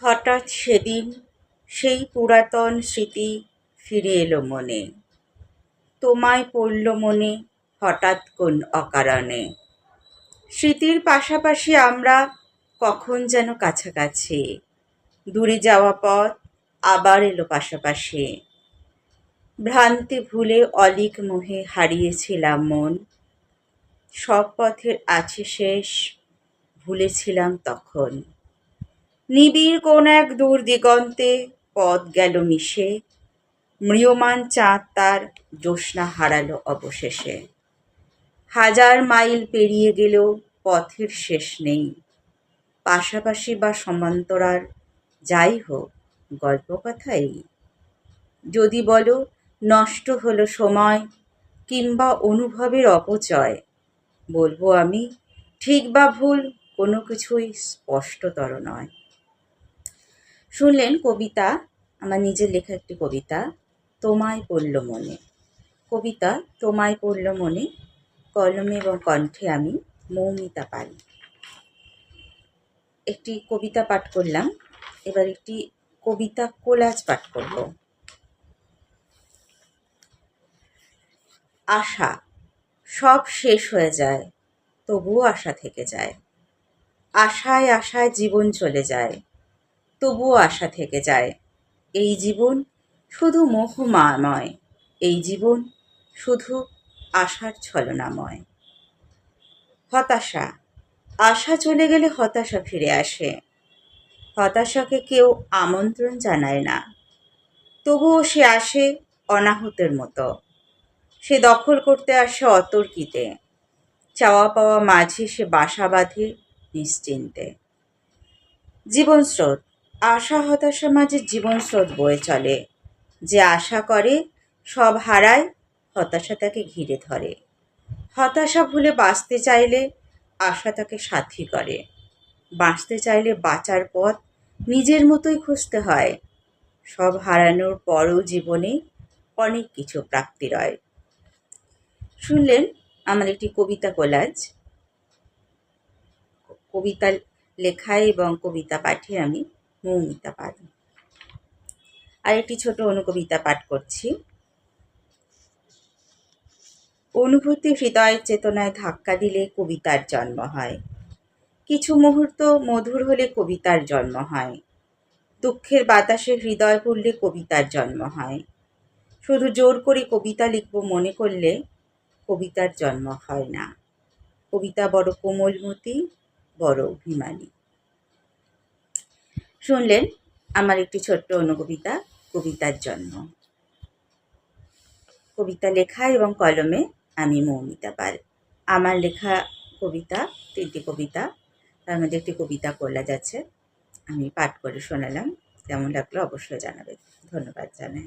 হঠাৎ সেদিন সেই পুরাতন স্মৃতি ফিরে এলো মনে। তোমায় পড়ল মনে হঠাৎ কোন অকারণে। স্মৃতির পাশাপাশি আমরা কখন যেন কাছাকাছি, দূরে যাওয়া পথ আবার এলো পাশাপাশি। ভ্রান্তি ভুলে অলীক মোহে হারিয়েছিলাম মন, সব পথের আছে শেষ, ভুলেছিলাম তখন। নিবিড় কোন এক দূর দিগন্তে পথ গেল মিশে, ম্রিয়মাণ চাঁদ তার জ্যোৎস্না হারালো অবশেষে। হাজার মাইল পেরিয়ে গেলেও পথের শেষ নেই, পাশাপাশি বা সমান্তরাল যাই হোক গল্পকথাই। যদি বলো নষ্ট হলো সময় কিংবা অনুভবের অপচয়, বলবো আমি ঠিক বা ভুল কোনো কিছুই স্পষ্টতর নয়। শুনলেন কবিতা, আমার নিজের লেখা একটি কবিতা, তোমায় পড়ল মনে। কবিতা তোমায় পড়ল মনে, কলমে এবং কণ্ঠে আমি মৌমিতা পাল। একটি কবিতা পাঠ করলাম, এবার একটি কবিতা কোলাজ পাঠ করব। আশা, সব শেষ হয়ে যায় তবুও আশা থেকে যায়। আশায় আশায় জীবন চলে যায়, তবুও আশা থেকে যায়। এই জীবন শুধু মোহমাময়, এই জীবন শুধু আশার ছলনাময়। হতাশা, আশা চলে গেলে হতাশা ফিরে আসে। হতাশাকে কেউ আমন্ত্রণ জানায় না, তবুও সে আসে অনাহতের মতো। সে দখল করতে আসে অতর্কিতে, চাওয়া পাওয়া মাঝে সে বাসা বাঁধে নিশ্চিন্তে। জীবন স্রোত, আশা হতাশা মাঝে জীবন স্রোত বয়ে চলে। যে আশা করে সব হারায়, হতাশা তাকে ঘিরে ধরে। হতাশা ভুলে বাঁচতে চাইলে আশা তাকে সাথী করে। বাঁচতে চাইলে বাঁচার পথ নিজের মতোই খুঁজতে হয়। সব হারানোর পরও জীবনে অনেক কিছু প্রাপ্তি রয়। শুনলেন আমার একটি কবিতা কোলাজ। কবিতা লেখায় এবং কবিতা পাঠে আমি মৌমিতা পাল। আর একটি ছোট অনুকবিতা পাঠ করছি। অনুভূতি হৃদয়ের চেতনায় ধাক্কা দিলে কবিতার জন্ম হয়। কিছু মুহূর্ত মধুর হলে কবিতার জন্ম হয়। দুঃখের বাতাসে হৃদয় পড়লে কবিতার জন্ম হয়। শুধু জোর করে কবিতা লিখব মনে করলে কবিতার জন্ম হয় না। কবিতা বড় কোমলমতি, বড় অভিমানী। শুনলেন আমার একটি ছোট্ট অনুকবিতা, কবিতার জন্ম। কবিতা লেখা এবং কলমে আমি মৌমিতা পাল। আমার লেখা কবিতা 3টি কবিতা, তার মধ্যে একটি কবিতা কোলাজ আছে, আমি পাঠ করে শোনালাম। কেমন লাগলো অবশ্যই জানাবেন। ধন্যবাদ জানাই।